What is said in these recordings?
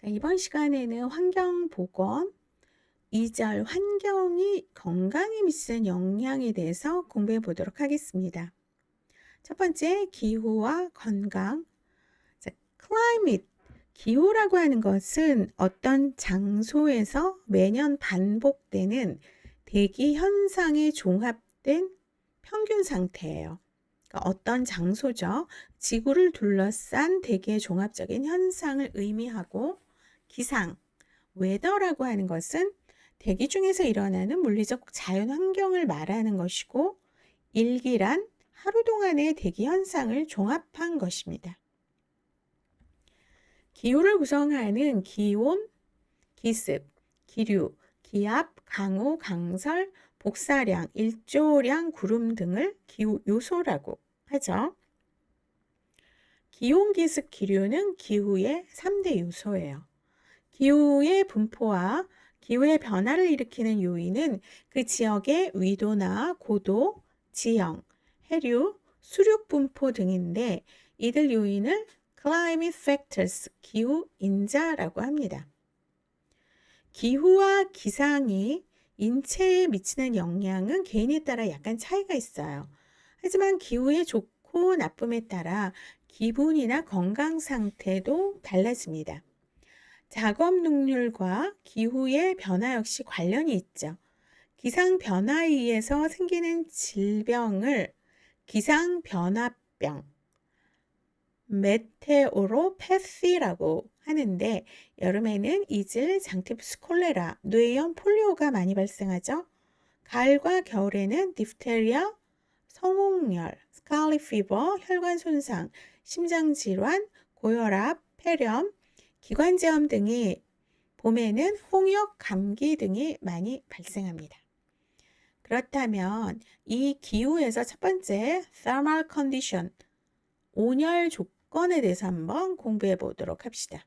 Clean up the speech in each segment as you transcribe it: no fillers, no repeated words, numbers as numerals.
자, 이번 시간에는 환경보건 2절 환경이 건강에 미치는 영향에 대해서 공부해 보도록 하겠습니다. 첫 번째, 기후와 건강. 자, climate, 기후라고 하는 것은 어떤 장소에서 매년 반복되는 대기 현상에 종합된 평균 상태예요. 그러니까 어떤 장소죠. 지구를 둘러싼 대기의 종합적인 현상을 의미하고, 기상, 웨더라고 하는 것은 대기 중에서 일어나는 물리적 자연 환경을 말하는 것이고, 일기란 하루 동안의 대기 현상을 종합한 것입니다. 기후를 구성하는 기온, 기습, 기류, 기압, 강우, 강설, 복사량, 일조량, 구름 등을 기후 요소라고 하죠. 기온, 기습, 기류는 기후의 3대 요소예요. 기후의 분포와 기후의 변화를 일으키는 요인은 그 지역의 위도나 고도, 지형, 해류, 수륙 분포 등인데, 이들 요인을 climate factors, 기후 인자라고 합니다. 기후와 기상이 인체에 미치는 영향은 개인에 따라 약간 차이가 있어요. 하지만 기후의 좋고 나쁨에 따라 기분이나 건강 상태도 달라집니다. 작업 능률과 기후의 변화 역시 관련이 있죠. 기상 변화에 의해서 생기는 질병을 기상 변화병, 메테오로패시라고 하는데, 여름에는 이질, 장티푸스, 콜레라, 뇌염, 폴리오가 많이 발생하죠. 가을과 겨울에는 디프테리아, 성홍열, 스칼리 피버, 혈관 손상, 심장 질환, 고혈압, 폐렴, 기관지염 등이, 봄에는 홍역, 감기 등이 많이 발생합니다. 그렇다면 이 기후에서 첫 번째 thermal condition, 온열 조건에 대해서 한번 공부해 보도록 합시다.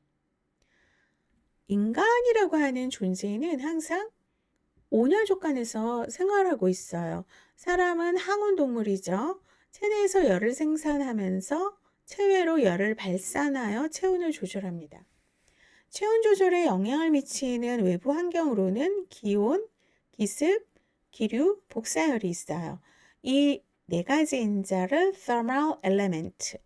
인간이라고 하는 존재는 항상 온열 조건에서 생활하고 있어요. 사람은 항온 동물이죠. 체내에서 열을 생산하면서 체외로 열을 발산하여 체온을 조절합니다. 체온 조절에 영향을 미치는 외부 환경으로는 기온, 기습, 기류, 복사열이 있어요. 이 네 가지 인자를 thermal element,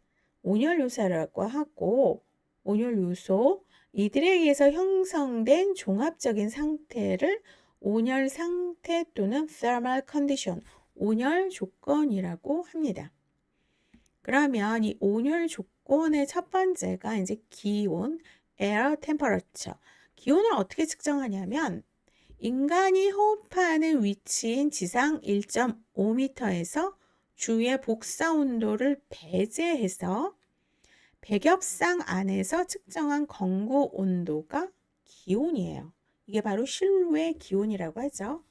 온열 요소라고 하고, 온열 요소, 이들에 의해서 형성된 종합적인 상태를 온열 상태 또는 thermal condition, 온열 조건이라고 합니다. 그러면 이 온열 조건의 첫 번째가 이제 기온, air temperature. 기온을 어떻게 측정하냐면, 인간이 호흡하는 위치인 지상 1.5m에서 주위의 복사 온도를 배제해서 백엽상 안에서 측정한 건구 온도가 기온이에요. 이게 바로 실외 기온이라고 하죠.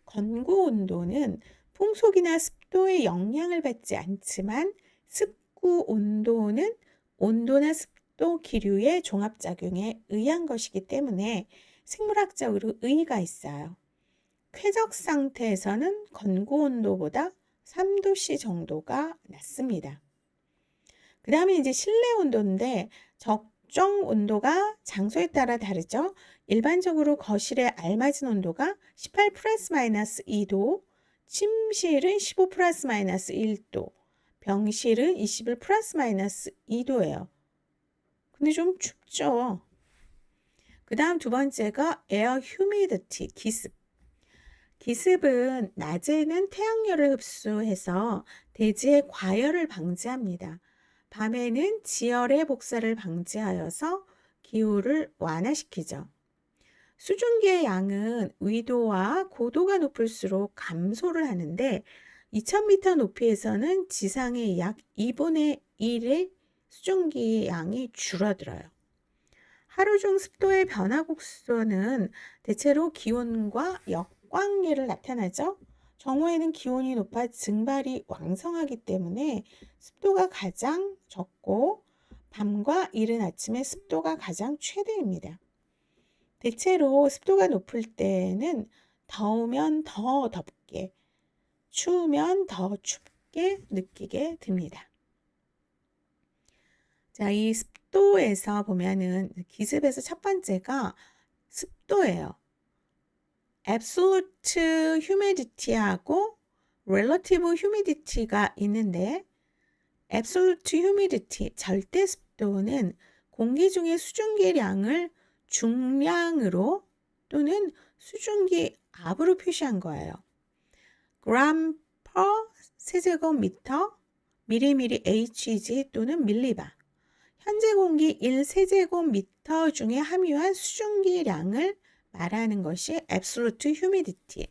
건구 온도는 풍속이나 습도의 영향을 받지 않지만, 습구 온도는 온도나 습도, 기류의 종합작용에 의한 것이기 때문에 생물학적으로 의의가 있어요. 쾌적 상태에서는 건구 온도보다 3도씨 정도가 낮습니다. 그 다음에 이제 실내 온도인데, 적정 온도가 장소에 따라 다르죠. 일반적으로 거실에 알맞은 온도가 18 플러스 마이너스 2도, 침실은 15 플러스 마이너스 1도, 병실은 21 플러스 마이너스 2도예요. 근데 좀 춥죠. 그 다음 두 번째가 air humidity, 기습. 기습은 낮에는 태양열을 흡수해서 대지의 과열을 방지합니다. 밤에는 지열의 복사를 방지하여서 기후를 완화시키죠. 수증기의 양은 위도와 고도가 높을수록 감소를 하는데, 2000m 높이에서는 지상의 약 2분의 1의 수증기의 양이 줄어들어요. 하루 중 습도의 변화 곡선은 대체로 기온과 역광계를 나타나죠. 정오에는 기온이 높아 증발이 왕성하기 때문에 습도가 가장 적고, 밤과 이른 아침에 습도가 가장 최대입니다. 대체로 습도가 높을 때는 더우면 더 덥게, 추우면 더 춥게 느끼게 됩니다. 자, 이 습도에서 보면은 기습에서 첫 번째가 습도예요. absolute humidity하고 relative humidity가 있는데 absolute humidity, 절대 습도는 공기 중의 수증기량을 중량으로 또는 수증기 압으로 표시한 거예요. gram per 세제곱미터, 미리미리 Hg 또는 밀리바. 현재 공기 1 세제곱미터 중에 함유한 수증기량을 말하는 것이 absolute humidity.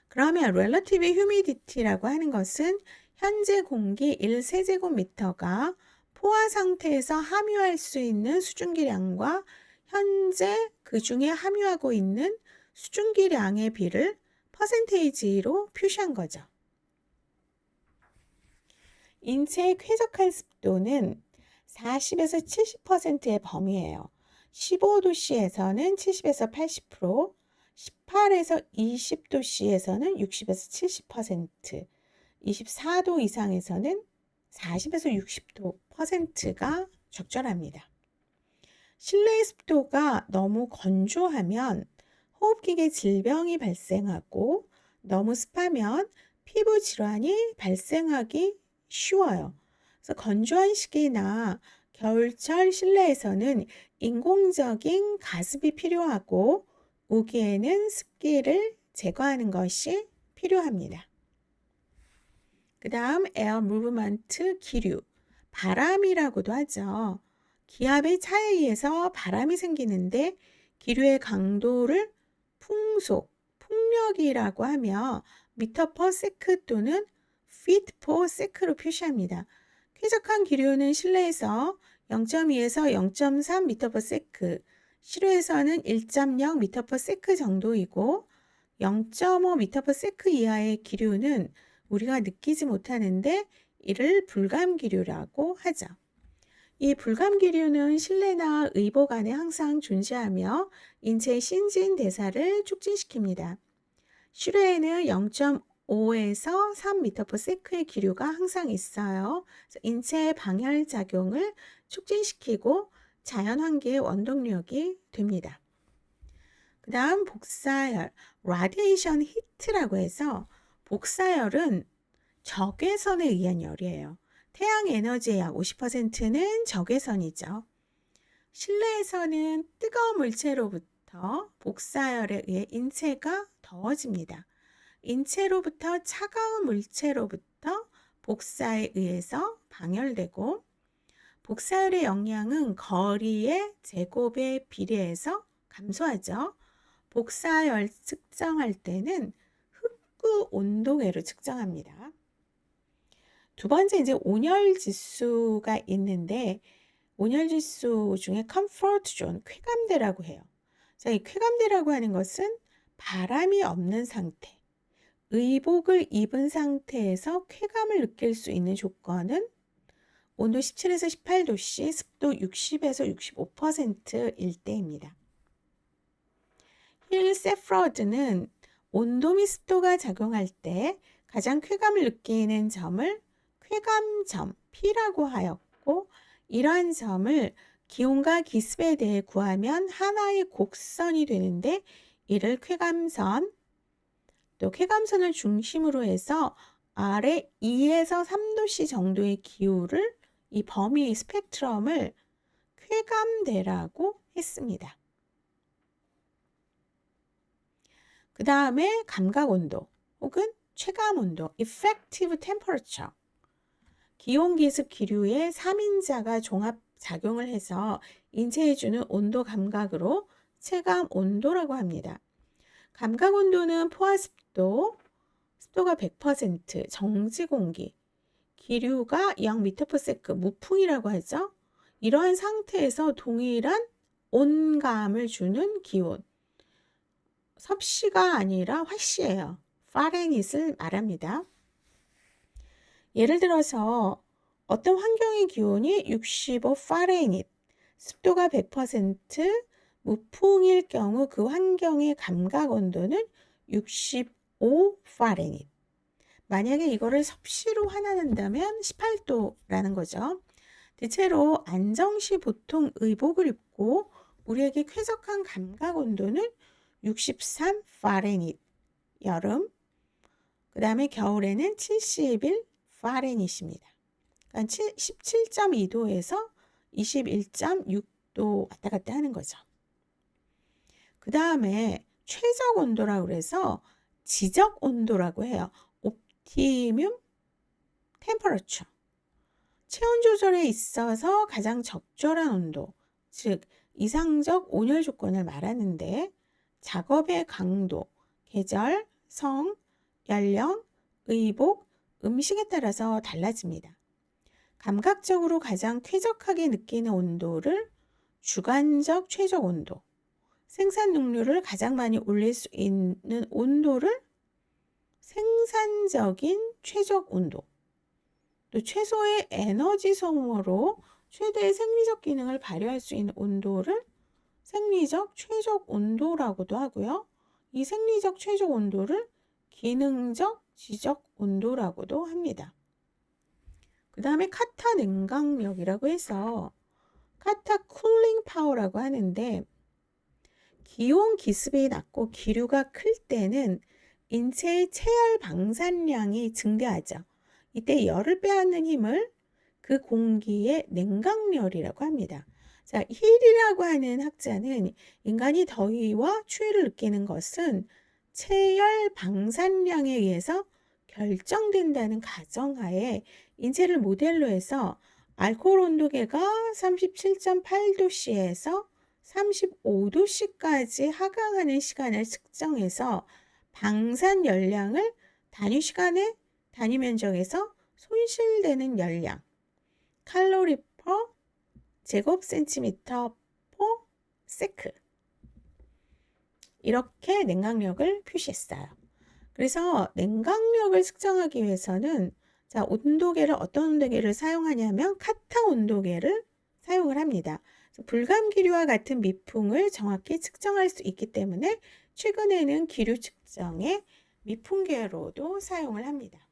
그러면 relative humidity라고 하는 것은 현재 공기 1 세제곱미터가 포화 상태에서 함유할 수 있는 수증기량과 현재 그 중에 함유하고 있는 수증기량의 비를 퍼센테이지로 표시한 거죠. 인체의 쾌적한 습도는 40에서 70%의 범위예요. 15도씨에서는 70에서 80%, 18에서 20도씨에서는 60에서 70%, 24도 이상에서는 40에서 60%가 적절합니다. 실내 습도가 너무 건조하면 호흡기계 질병이 발생하고 너무 습하면 피부 질환이 발생하기 쉬워요. 그래서 건조한 시기나 겨울철 실내에서는 인공적인 가습이 필요하고 우기에는 습기를 제거하는 것이 필요합니다. 그 다음 air movement, 기류, 바람이라고도 하죠. 기압의 차이에 의해서 바람이 생기는데 기류의 강도를 풍속, 풍력이라고 하며 미터 퍼 세크 또는 feet per sec로 표시합니다. 쾌적한 기류는 실내에서 0.2에서 0.3 미터 퍼 세크, 실외에서는 1.0 미터 퍼 세크 정도이고 0.5 미터 퍼 세크 이하의 기류는 우리가 느끼지 못하는데 이를 불감기류라고 하죠. 이 불감기류는 실내나 의복 안에 항상 존재하며 인체의 신진대사를 촉진시킵니다. 실외에는 0.5에서 3m per sec의 기류가 항상 있어요. 인체의 방열 작용을 촉진시키고 자연환기의 원동력이 됩니다. 그 다음 복사열, radiation heat라고 해서 복사열은 적외선에 의한 열이에요. 태양 에너지의 약 50%는 적외선이죠. 실내에서는 뜨거운 물체로부터 복사열에 의해 인체가 더워집니다. 인체로부터 차가운 물체로부터 복사에 의해서 방열되고 복사열의 영향은 거리의 제곱에 비례해서 감소하죠. 복사열 측정할 때는 흑구 온도계로 측정합니다. 두 번째 이제 온열 지수가 있는데 온열 지수 중에 컴포트 존, 쾌감대라고 해요. 자, 이 쾌감대라고 하는 것은 바람이 없는 상태, 의복을 입은 상태에서 쾌감을 느낄 수 있는 조건은 온도 17에서 18도씨, 습도 60에서 65%일 때입니다. 힐 세프로드는 온도 및 습도가 작용할 때 가장 쾌감을 느끼는 점을 쾌감점 P라고 하였고 이러한 점을 기온과 기습에 대해 구하면 하나의 곡선이 되는데 이를 쾌감선, 또 쾌감선을 중심으로 해서 아래 2에서 3도씨 정도의 기후를 이 범위 스펙트럼을 쾌감대라고 했습니다. 그 다음에 감각온도 혹은 체감온도 effective temperature, 기온, 기습, 기류의 3인자가 종합 작용을 해서 인체에 주는 온도 감각으로 체감 온도라고 합니다. 감각 온도는 포화 습도, 습도가 100%, 정지 공기, 기류가 0m/s, 무풍이라고 하죠. 이러한 상태에서 동일한 온감을 주는 기온, 섭씨가 아니라 화씨예요. 파렌히트를 말합니다. 예를 들어서 어떤 환경의 기온이 65 파렌히트, 습도가 100%, 무풍일 경우 그 환경의 감각 온도는 65 파렌히트. 만약에 이거를 섭씨로 환원한다면 18도라는 거죠. 대체로 안정시 보통 의복을 입고 우리에게 쾌적한 감각 온도는 63 파렌히트 여름, 그 다음에 겨울에는 71 파렌히트입니다. 그러니까 17.2도에서 21.6도 왔다 갔다 하는 거죠. 그 다음에 최적 온도라고 그래서 지적 온도라고 해요. 옵티뮴 템퍼러처. 체온 조절에 있어서 가장 적절한 온도, 즉 이상적 온열 조건을 말하는데 작업의 강도, 계절, 성, 연령, 의복, 음식에 따라서 달라집니다. 감각적으로 가장 쾌적하게 느끼는 온도를 주관적 최적 온도, 생산 능률을 가장 많이 올릴 수 있는 온도를 생산적인 최적 온도, 또 최소의 에너지 소모로 최대의 생리적 기능을 발휘할 수 있는 온도를 생리적 최적 온도라고도 하고요. 이 생리적 최적 온도를 기능적 지적 온도라고도 합니다. 그 다음에 카타 냉각력이라고 해서 카타 쿨링 파워라고 하는데 기온 기습이 낮고 기류가 클 때는 인체의 체열 방산량이 증가하죠. 이때 열을 빼앗는 힘을 그 공기의 냉각열이라고 합니다. 자, 힐이라고 하는 학자는 인간이 더위와 추위를 느끼는 것은 체열 방산량에 의해서 결정된다는 가정하에 인체를 모델로 해서 알코올 온도계가 37.8도씨에서 35도씨까지 하강하는 시간을 측정해서 방산 열량을 단위 시간에 단위 면적에서 손실되는 열량 칼로리 퍼 제곱센티미터 퍼 세크 이렇게 냉각력을 표시했어요. 그래서 냉각력을 측정하기 위해서는 자, 온도계를 어떤 온도계를 사용하냐면 카타 온도계를 사용을 합니다. 불감기류와 같은 미풍을 정확히 측정할 수 있기 때문에 최근에는 기류 측정에 미풍계로도 사용을 합니다.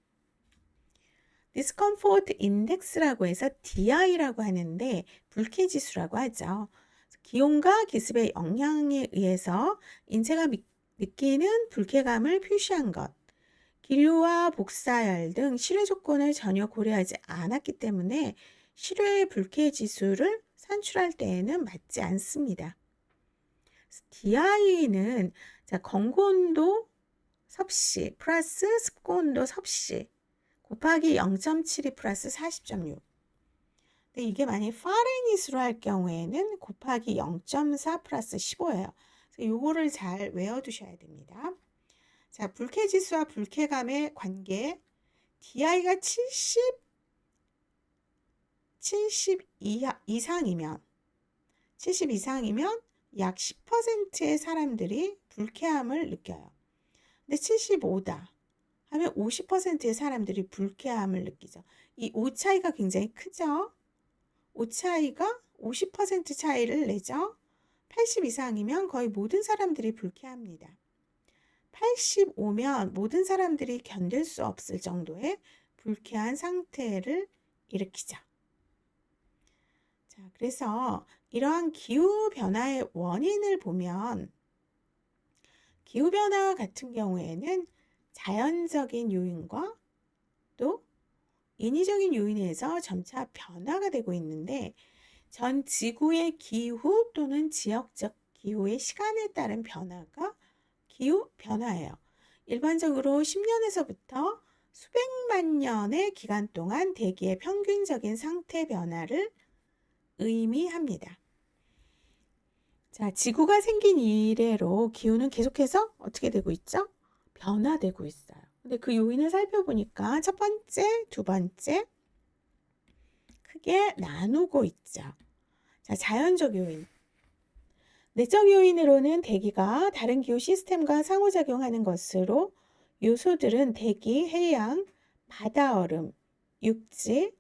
디스컴포트 인덱스라고 해서 DI라고 하는데 불쾌지수라고 하죠. 기온과 기습의 영향에 의해서 인체가 느끼는 불쾌감을 표시한 것. 기류와 복사열 등 실외 조건을 전혀 고려하지 않았기 때문에 실외의 불쾌지수를 산출할 때에는 맞지 않습니다. DI는 건고온도 섭씨 플러스 습고온도 섭씨 곱하기 0.72 플러스 40.6. 근데 이게 만약 파렌히트로 할 경우에는 곱하기 0.4 플러스 15예요. 그래서 요거를 잘 외워두셔야 됩니다. 자, 불쾌지수와 불쾌감의 관계. DI가 70 이상이면 약 10%의 사람들이 불쾌함을 느껴요. 근데 75다 하면 50%의 사람들이 불쾌함을 느끼죠. 이 오 차이가 굉장히 크죠. 오 차이가 50% 차이를 내죠. 80 이상이면 거의 모든 사람들이 불쾌합니다. 85면 모든 사람들이 견딜 수 없을 정도의 불쾌한 상태를 일으키죠. 자, 그래서 이러한 기후변화의 원인을 보면 기후변화 같은 경우에는 자연적인 요인과 또 인위적인 요인에 의해서 점차 변화가 되고 있는데 전 지구의 기후 또는 지역적 기후의 시간에 따른 변화가 기후 변화예요. 일반적으로 10년에서부터 수백만 년의 기간 동안 대기의 평균적인 상태 변화를 의미합니다. 자, 지구가 생긴 이래로 기후는 계속해서 어떻게 되고 있죠? 변화되고 있어요. 근데 그 요인을 살펴보니까 첫 번째, 두 번째 크게 나누고 있죠. 자, 자연적 요인. 내적 요인으로는 대기가 다른 기후 시스템과 상호작용하는 것으로 요소들은 대기, 해양, 바다 얼음, 육지,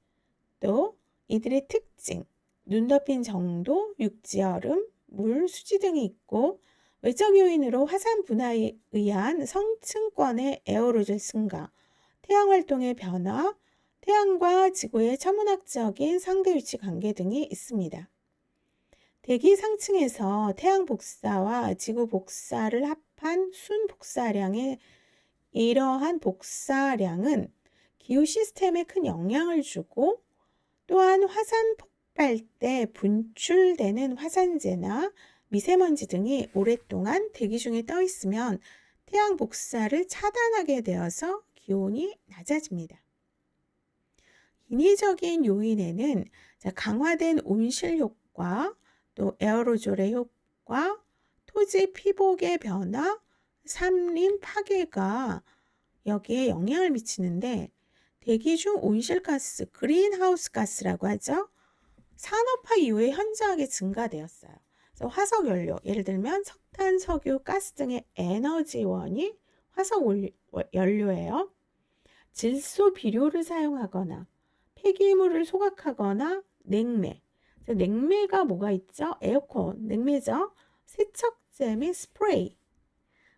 또 이들의 특징, 눈 덮인 정도, 육지 얼음, 물, 수지 등이 있고 외적 요인으로 화산 분화에 의한 성층권의 에어로졸 증가, 태양 활동의 변화, 태양과 지구의 천문학적인 상대위치 관계 등이 있습니다. 대기 상층에서 태양 복사와 지구 복사를 합한 순 복사량의 이러한 복사량은 기후 시스템에 큰 영향을 주고, 또한 화산 폭발 때 분출되는 화산재나 미세먼지 등이 오랫동안 대기 중에 떠 있으면 태양 복사를 차단하게 되어서 기온이 낮아집니다. 인위적인 요인에는 강화된 온실 효과, 또 에어로졸의 효과, 토지 피복의 변화, 산림 파괴가 여기에 영향을 미치는데, 대기 중 온실가스, 그린하우스 가스라고 하죠. 산업화 이후에 현저하게 증가되었어요. 그래서 화석 연료, 예를 들면 석탄, 석유, 가스 등의 에너지원이 화석 연료예요. 질소 비료를 사용하거나 폐기물을 소각하거나 냉매. 냉매가 뭐가 있죠? 에어컨, 냉매죠. 세척제 및 스프레이.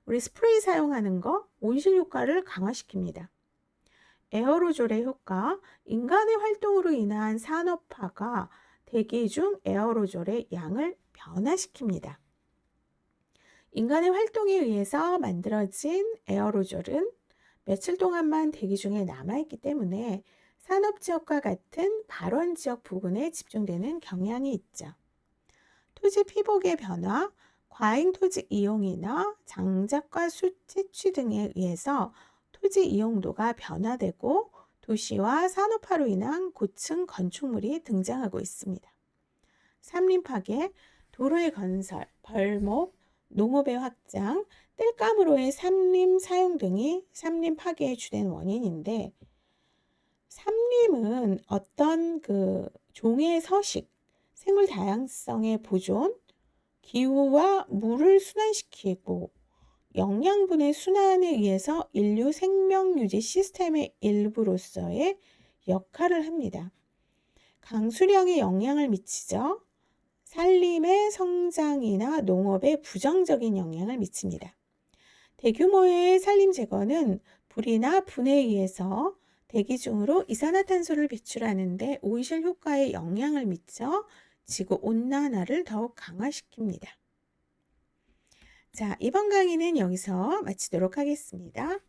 우리 스프레이 사용하는 거 온실 효과를 강화시킵니다. 에어로졸의 효과, 인간의 활동으로 인한 산업화가 대기 중 에어로졸의 양을 변화시킵니다. 인간의 활동에 의해서 만들어진 에어로졸은 며칠 동안만 대기 중에 남아있기 때문에 산업지역과 같은 발원지역 부근에 집중되는 경향이 있죠. 토지 피복의 변화, 과잉 토지 이용이나 장작과 숯 채취 등에 의해서 토지 이용도가 변화되고 도시와 산업화로 인한 고층 건축물이 등장하고 있습니다. 산림 파괴, 도로의 건설, 벌목, 농업의 확장, 땔감으로의 산림 사용 등이 산림 파괴의 주된 원인인데, 산림은 어떤 종의 서식, 생물 다양성의 보존, 기후와 물을 순환시키고 영양분의 순환에 의해서 인류 생명 유지 시스템의 일부로서의 역할을 합니다. 강수량에 영향을 미치죠. 산림의 성장이나 농업에 부정적인 영향을 미칩니다. 대규모의 산림 제거는 불이나 분해에 의해서 대기 중으로 이산화탄소를 배출하는데 온실 효과에 영향을 미쳐 지구 온난화를 더욱 강화시킵니다. 자, 이번 강의는 여기서 마치도록 하겠습니다.